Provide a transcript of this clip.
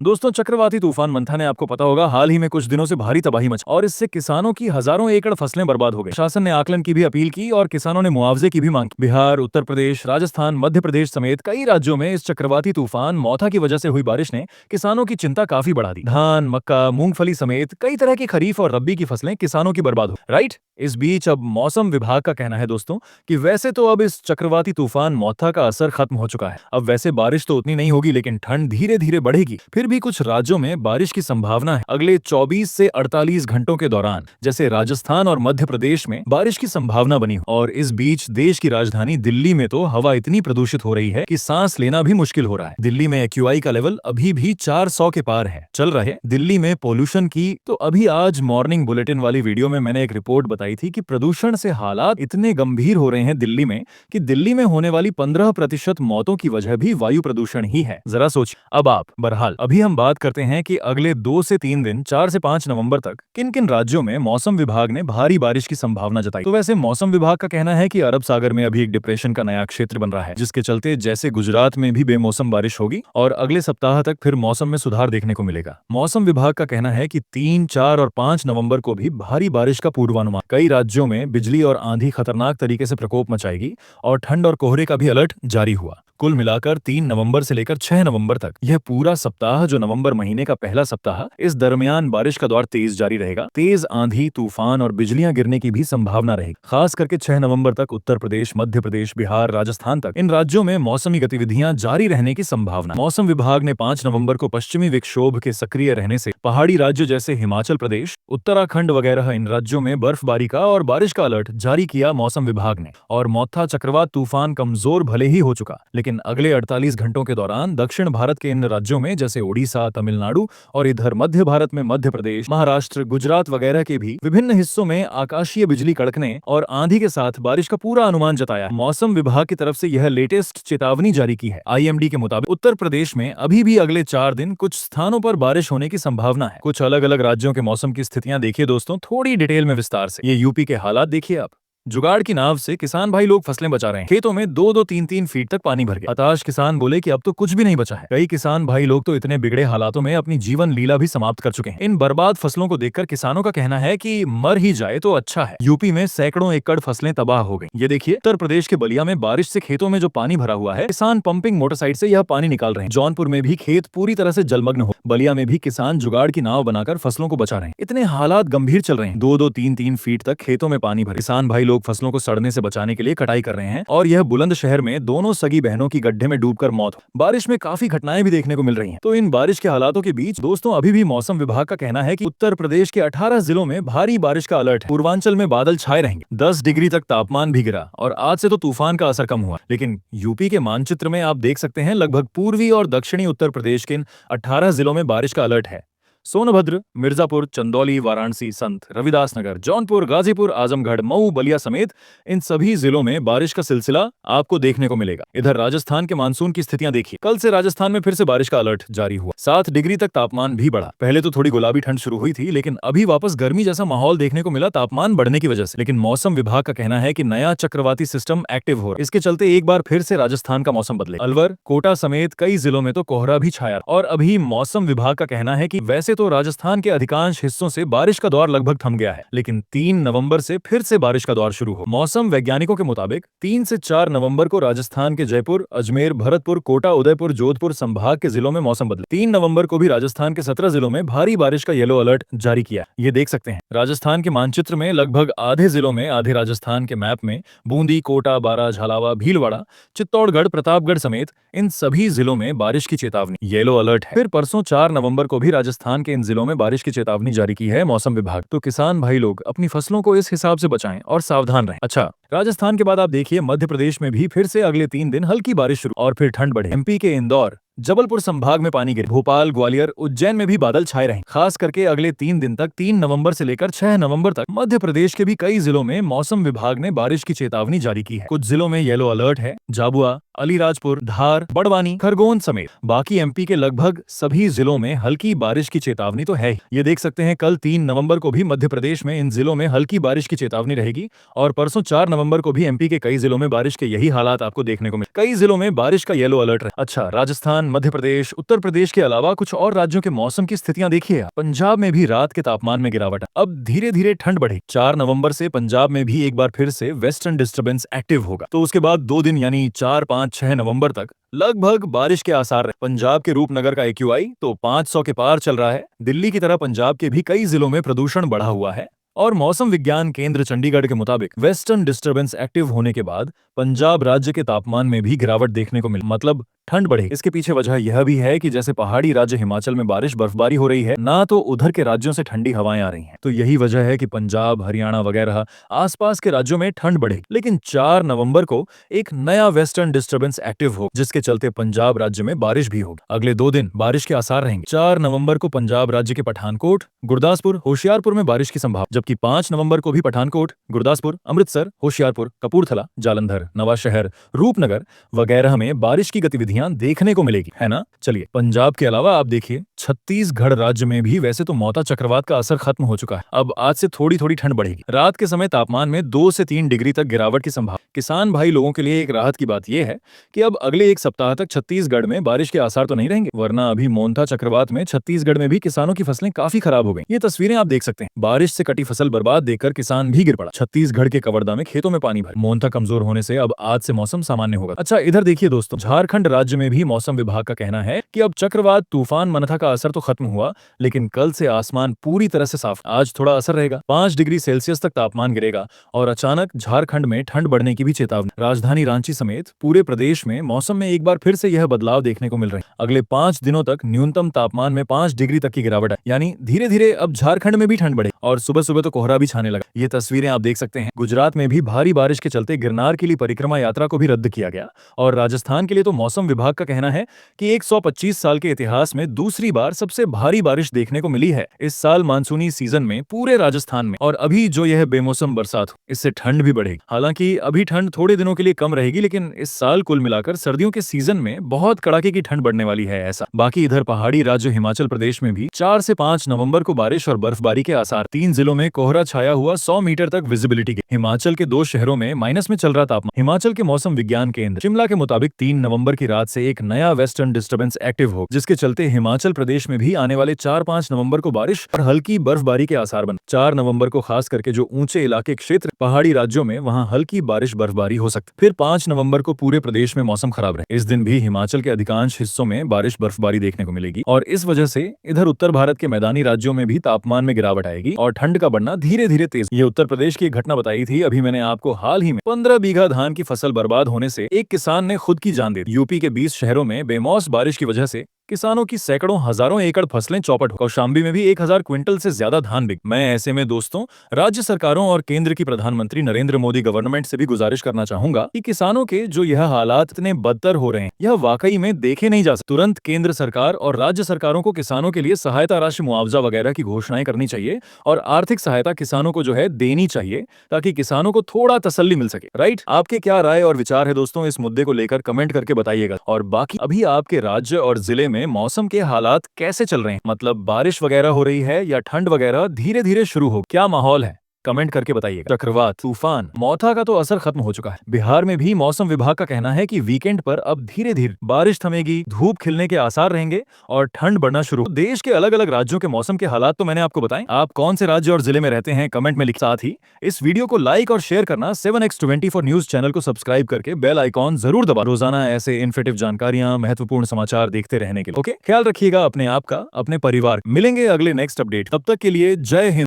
दोस्तों, चक्रवाती तूफान मंथा ने आपको पता होगा हाल ही में कुछ दिनों से भारी तबाही मची और इससे किसानों की हजारों एकड़ फसलें बर्बाद हो गई। शासन ने आकलन की भी अपील की और किसानों ने मुआवजे की भी मांग की। बिहार, उत्तर प्रदेश, राजस्थान, मध्य प्रदेश समेत कई राज्यों में इस चक्रवाती तूफान मौथा की वजह से हुई बारिश ने किसानों की चिंता काफी बढ़ा दी। धान, मक्का, मूंगफली समेत कई तरह की खरीफ और रबी की फसलें किसानों की बर्बाद हो, राइट। इस बीच अब मौसम विभाग का कहना है दोस्तों कि वैसे तो अब इस चक्रवाती तूफान मौथा का असर खत्म हो चुका है। अब वैसे बारिश तो उतनी नहीं होगी, लेकिन ठंड धीरे धीरे बढ़ेगी। फिर भी कुछ राज्यों में बारिश की संभावना है। अगले 24 से 48 घंटों के दौरान जैसे राजस्थान और मध्य प्रदेश में बारिश की संभावना बनी हो। और इस बीच देश की राजधानी दिल्ली में तो हवा इतनी प्रदूषित हो रही है कि सांस लेना भी मुश्किल हो रहा है। दिल्ली में एक्यूआई का लेवल अभी भी 400 के पार है। चल रहे दिल्ली में पोल्यूशन की तो अभी आज मॉर्निंग बुलेटिन वाली वीडियो में मैंने एक रिपोर्ट बताई थी कि प्रदूषण से हालात इतने गंभीर हो रहे हैं दिल्ली में कि दिल्ली में होने वाली 15% मौतों की वजह भी वायु प्रदूषण ही है। जरा सोचिए। अब आप बहरहाल अभी हम बात करते हैं कि अगले 2 से 3 दिन 4 से 5 नवंबर तक किन किन राज्यों में मौसम विभाग ने भारी बारिश की संभावना जताई। तो वैसे मौसम विभाग का कहना है कि अरब सागर में अभी एक डिप्रेशन का नया क्षेत्र बन रहा है, जिसके चलते जैसे गुजरात में भी बेमौसम बारिश होगी और अगले सप्ताह तक फिर मौसम में सुधार देखने को मिलेगा। मौसम विभाग का कहना है कि 3, 4 और 5 नवंबर को भी भारी बारिश का पूर्वानुमान। कई राज्यों में बिजली और आंधी खतरनाक तरीके से प्रकोप मचाएगी और ठंड और कोहरे का भी अलर्ट जारी हुआ। कुल मिलाकर 3 नवंबर से लेकर 6 नवंबर तक यह पूरा सप्ताह, जो नवंबर महीने का पहला सप्ताह, इस दरमियान बारिश का दौर तेज जारी रहेगा। तेज आंधी, तूफान और बिजलियां गिरने की भी संभावना रहेगी। खास करके 6 नवंबर तक उत्तर प्रदेश, मध्य प्रदेश, बिहार, राजस्थान तक इन राज्यों में मौसमी गतिविधियां जारी रहने की संभावना। मौसम विभाग ने 5 नवंबर को पश्चिमी विक्षोभ के सक्रिय रहने से पहाड़ी राज्यों जैसे हिमाचल प्रदेश, उत्तराखंड वगैरह इन राज्यों में बर्फबारी का और बारिश का अलर्ट जारी किया मौसम विभाग ने। और मौथा चक्रवात तूफान कमजोर भले ही हो चुका, लेकिन अगले 48 घंटों के दौरान दक्षिण भारत के इन राज्यों में जैसे ओडिशा, तमिलनाडु और इधर मध्य भारत में मध्य प्रदेश, महाराष्ट्र, गुजरात वगैरह के भी विभिन्न हिस्सों में आकाशीय बिजली कड़कने और आंधी के साथ बारिश का पूरा अनुमान जताया। मौसम विभाग की तरफ से यह लेटेस्ट चेतावनी जारी की है। आईएमडी के मुताबिक उत्तर प्रदेश में अभी भी अगले 4 दिन कुछ स्थानों पर बारिश होने की संभावना है। कुछ अलग अलग राज्यों के मौसम की स्थितियां देखिए दोस्तों, थोड़ी डिटेल में विस्तार से। ये यूपी के हालात देखिए आप। जुगाड़ की नाव से किसान भाई लोग फसलें बचा रहे हैं। खेतों में 2-2, 3-3 फीट तक पानी भर गया। हताश किसान बोले कि अब तो कुछ भी नहीं बचा है। कई किसान भाई लोग तो इतने बिगड़े हालातों में अपनी जीवन लीला भी समाप्त कर चुके हैं। इन बर्बाद फसलों को देखकर किसानों का कहना है कि मर ही जाए तो अच्छा है। यूपी में सैकड़ों एकड़ फसलें तबाह हो गई। ये देखिए, उत्तर प्रदेश के बलिया में बारिश से खेतों में जो पानी भरा हुआ है, किसान पंपिंग मोटरसाइकिल से यह पानी निकाल रहे हैं। जौनपुर में भी खेत पूरी तरह से जलमग्न हो। बलिया में भी किसान जुगाड़ की नाव बनाकर फसलों को बचा रहे हैं। इतने हालात गंभीर चल रहे हैं। 2-2, 3-3 फीट तक खेतों में पानी भरे। किसान भाई लोग फसलों को सड़ने से बचाने के लिए कटाई कर रहे हैं और यह बुलंदशहर में दोनों सगी बहनों की गड्ढे में डूबकर मौत। बारिश में काफी घटनाएं भी देखने को मिल रही हैं। तो इन बारिश के हालातों के बीच दोस्तों अभी भी मौसम विभाग का कहना है कि उत्तर प्रदेश के 18 जिलों में भारी बारिश का अलर्ट है। पूर्वांचल में बादल छाए रहेंगे। 10 डिग्री तक तापमान भी गिरा और आज से तो तूफान का असर कम हुआ, लेकिन यूपी के मानचित्र में आप देख सकते हैं लगभग पूर्वी और दक्षिणी उत्तर प्रदेश के इन 18 जिलों में बारिश का अलर्ट है। सोनभद्र, मिर्जापुर, चंदौली, वाराणसी, संत रविदास नगर, जौनपुर, गाजीपुर, आजमगढ़, मऊ, बलिया समेत इन सभी जिलों में बारिश का सिलसिला आपको देखने को मिलेगा। इधर राजस्थान के मानसून की स्थितियां देखिए। कल से राजस्थान में फिर से बारिश का अलर्ट जारी हुआ। 7 डिग्री तक तापमान भी बढ़ा। पहले तो थोड़ी गुलाबी ठंड शुरू हुई थी, लेकिन अभी वापस गर्मी जैसा माहौल देखने को मिला तापमान बढ़ने की वजह से। लेकिन मौसम विभाग का कहना है कि नया चक्रवाती सिस्टम एक्टिव हो रहा है। इसके चलते एक बार फिर से राजस्थान का मौसम बदले। अलवर, कोटा समेत कई जिलों में तो कोहरा भी छाया। और अभी मौसम विभाग का कहना है कि वैसे तो राजस्थान के अधिकांश हिस्सों से बारिश का दौर लगभग थम गया है, लेकिन 3 नवंबर से फिर से बारिश का दौर शुरू हो। मौसम वैज्ञानिकों के मुताबिक 3 से 4 नवंबर को राजस्थान के जयपुर, अजमेर, भरतपुर, कोटा, उदयपुर, जोधपुर संभाग के जिलों में मौसम बदले। 3 नवंबर को भी राजस्थान के 17 जिलों में भारी बारिश का येलो अलर्ट जारी किया। ये देख सकते हैं राजस्थान के मानचित्र में लगभग आधे जिलों में, आधे राजस्थान के मैप में बूंदी, कोटा, बारां, झालावाड़, भीलवाड़ा, चित्तौड़गढ़, प्रतापगढ़ समेत इन सभी जिलों में बारिश की चेतावनी, येलो अलर्ट है। फिर परसों 4 नवंबर को भी राजस्थान के इन जिलों में बारिश की चेतावनी जारी की है मौसम विभाग। तो किसान भाई लोग अपनी फसलों को इस हिसाब से बचाएं और सावधान रहें। अच्छा, राजस्थान के बाद आप देखिए मध्य प्रदेश में भी फिर से अगले 3 दिन हल्की बारिश शुरू और फिर ठंड बढ़े। एमपी के इंदौर, जबलपुर संभाग में पानी गिरे। भोपाल, ग्वालियर, उज्जैन में भी बादल छाए रहे। खास करके अगले 3 दिन तक 3 नवंबर से लेकर 6 नवंबर तक मध्य प्रदेश के भी कई जिलों में मौसम विभाग ने बारिश की चेतावनी जारी की है। कुछ जिलों में येलो अलर्ट है। झाबुआ, अलीराजपुर, धार, बड़वानी, खरगोन समेत बाकी एमपी के लगभग सभी जिलों में हल्की बारिश की चेतावनी तो है। ये देख सकते हैं कल 3 नवंबर को भी मध्य प्रदेश में इन जिलों में हल्की बारिश की चेतावनी रहेगी और परसों 4 नवंबर को भी एमपी के कई जिलों में बारिश के यही हालात आपको देखने को मिले। कई जिलों में बारिश का येलो अलर्ट है। अच्छा, राजस्थान, राजस्थान, मध्य प्रदेश, उत्तर प्रदेश के अलावा कुछ और राज्यों के मौसम की स्थितियां देखिए आप। पंजाब में भी रात के तापमान में गिरावट है। अब धीरे धीरे ठंड बढ़ेगी। 4 नवंबर से पंजाब में भी एक बार फिर से वेस्टर्न डिस्टर्बेंस एक्टिव होगा। तो उसके बाद 2 दिन यानी 4, 5, 6 नवंबर तक लगभग बारिश के आसार रहे। पंजाब के रूपनगर का AQI तो 500 के पार चल रहा है। दिल्ली की तरह पंजाब के भी कई जिलों में प्रदूषण बढ़ा हुआ है। और मौसम विज्ञान केंद्र चंडीगढ़ के मुताबिक वेस्टर्न डिस्टर्बेंस एक्टिव होने के बाद पंजाब राज्य के तापमान में भी गिरावट देखने को मिली, मतलब ठंड बढ़ी। इसके पीछे वजह यह भी है कि जैसे पहाड़ी राज्य हिमाचल में बारिश बर्फबारी हो रही है, ना तो उधर के राज्यों से ठंडी हवाएं आ रही हैं। तो यही वजह है कि पंजाब, हरियाणा वगैरह आसपास के राज्यों में ठंड बढ़ेगी। लेकिन 4 नवंबर को एक नया वेस्टर्न डिस्टर्बेंस एक्टिव हो, जिसके चलते पंजाब राज्य में बारिश भी होगी। अगले 2 दिन बारिश के आसार रहेंगे। 4 नवंबर को पंजाब राज्य के पठानकोट, गुरदासपुर, होशियारपुर में बारिश की संभावना, जबकि 5 नवंबर को भी पठानकोट, गुरदासपुर, अमृतसर, होशियारपुर, कपूरथला, जालंधर, नवाशहर, रूपनगर वगैरह में बारिश की गतिविधियां देखने को मिलेगी, है ना। चलिए, पंजाब के अलावा आप देखिए छत्तीसगढ़ राज्य में भी वैसे तो मोता चक्रवात का असर खत्म हो चुका है। अब आज से थोड़ी थोड़ी ठंड बढ़ेगी। रात के समय तापमान में 2 से 3 डिग्री तक गिरावट की संभावना। किसान भाई लोगों के लिए एक राहत की बात यह है कि अब अगले एक सप्ताह तक छत्तीसगढ़ में बारिश के आसार तो नहीं रहेंगे, वरना अभी मोंथा चक्रवात में छत्तीसगढ़ में भी किसानों की फसलें काफी खराब हो गई। ये तस्वीरें आप देख सकते हैं। बारिश से कटी फसल बर्बाद देखकर किसान भी गिर पड़ा। छत्तीसगढ़ के कवर्धा में खेतों में पानी भर। मोंथा कमजोर होने से अब आज से मौसम सामान्य होगा। अच्छा, इधर देखिए दोस्तों, झारखंड राज्य में भी मौसम विभाग का कहना है कि अब चक्रवात तूफान मनथा का असर तो खत्म हुआ, लेकिन कल से आसमान पूरी तरह से साफ। आज थोड़ा असर रहेगा, 5 डिग्री सेल्सियस तक तापमान गिरेगा और अचानक झारखंड में ठंड बढ़ने की भी चेतावनी। राजधानी रांची समेत पूरे प्रदेश में मौसम में एक बार फिर से यह बदलाव देखने को मिल रहे हैं। अगले 5 दिनों तक न्यूनतम तापमान में 5 डिग्री तक की गिरावट है, यानी धीरे धीरे अब झारखंड में भी ठंड बढ़े और सुबह सुबह तो कोहरा भी छाने लगा। ये तस्वीरें आप देख सकते हैं। गुजरात में भी भारी बारिश के चलते गिरनार के लिए परिक्रमा यात्रा को भी रद्द किया गया। और राजस्थान के लिए तो मौसम विभाग का कहना है कि 125 साल के इतिहास में दूसरी बार सबसे भारी बारिश देखने को मिली है इस साल मानसूनी सीजन में पूरे राजस्थान में। और अभी जो यह बेमौसम बरसात हो, इससे ठंड भी बढ़ेगी। हालांकि अभी ठंड थोड़े दिनों के लिए कम रहेगी, लेकिन इस साल कुल मिलाकर सर्दियों के सीजन में बहुत कड़ाके की ठंड बढ़ने वाली है ऐसा। बाकी इधर पहाड़ी राज्य हिमाचल प्रदेश में भी 4 से 5 नवंबर को बारिश और बर्फबारी के आसार। 3 जिलों में कोहरा छाया हुआ, 100 मीटर तक विजिबिलिटी के। हिमाचल के 2 शहरों में माइनस में चल रहा तापमान। हिमाचल के मौसम विज्ञान केंद्र शिमला के मुताबिक 3 नवंबर की रात से एक नया वेस्टर्न डिस्टर्बेंस एक्टिव हो, जिसके चलते हिमाचल प्रदेश में भी आने वाले 4-5 नवंबर को बारिश और हल्की बर्फबारी के आसार बन। 4 नवंबर को खास करके जो ऊंचे इलाके क्षेत्र पहाड़ी राज्यों में, वहां हल्की बारिश बर्फबारी हो सकती। फिर 5 नवंबर को पूरे प्रदेश में मौसम खराब रहे। इस दिन भी हिमाचल के अधिकांश हिस्सों में बारिश बर्फबारी देखने को मिलेगी और इस वजह से इधर उत्तर भारत के मैदानी राज्यों में भी तापमान में गिरावट आएगी और ठंड का बढ़ना धीरे धीरे तेज। ये उत्तर प्रदेश की एक घटना बताई थी अभी मैंने आपको। हाल ही में 15 बीघा धान की फसल बर्बाद होने से एक किसान ने खुद की जान दे दी। यूपी के 20 शहरों में बेमौसम बारिश की वजह से किसानों की सैकड़ों हजारों एकड़ फसलें चौपट हो। कौशाम्बी में भी 1000 क्विंटल से ज्यादा धान बिक। मैं ऐसे में दोस्तों राज्य सरकारों और केंद्र की प्रधानमंत्री नरेंद्र मोदी गवर्नमेंट से भी गुजारिश करना चाहूंगा कि किसानों के जो यह हालात इतने बदतर हो रहे हैं, यह वाकई में देखे नहीं जा सकते। तुरंत केंद्र सरकार और राज्य सरकारों को किसानों के लिए सहायता राशि, मुआवजा वगैरह की घोषणाएं करनी चाहिए और आर्थिक सहायता किसानों को जो है देनी चाहिए, ताकि किसानों को थोड़ा तसल्ली मिल सके। राइट, आपके क्या राय और विचार है दोस्तों इस मुद्दे को लेकर? कमेंट करके बताइएगा। और बाकी अभी आपके राज्य और जिले में मौसम के हालात कैसे चल रहे हैं? मतलब बारिश वगैरह हो रही है या ठंड वगैरह धीरे धीरे शुरू हो, क्या माहौल है? कमेंट करके बताइएगा। चक्रवात, तूफान, मोथा का तो असर खत्म हो चुका है। बिहार में भी मौसम विभाग का कहना है कि वीकेंड पर अब धीरे धीरे बारिश थमेगी, धूप खिलने के आसार रहेंगे और ठंड बढ़ना शुरू। देश के अलग अलग राज्यों के मौसम के हालात तो मैंने आपको बताएं। आप कौन से राज्य और जिले में रहते हैं कमेंट में लिख। साथ ही इस वीडियो को लाइक और शेयर करना, 7x24 न्यूज चैनल को सब्सक्राइब करके बेल आइकॉन जरूर दबा। रोजाना ऐसे इन्फॉर्मेटिव जानकारियां, महत्वपूर्ण समाचार देखते रहने के लिए ओके, ख्याल रखिएगा अपने आप का, अपने परिवार। मिलेंगे अगले नेक्स्ट अपडेट। तब तक के लिए जय हिंद।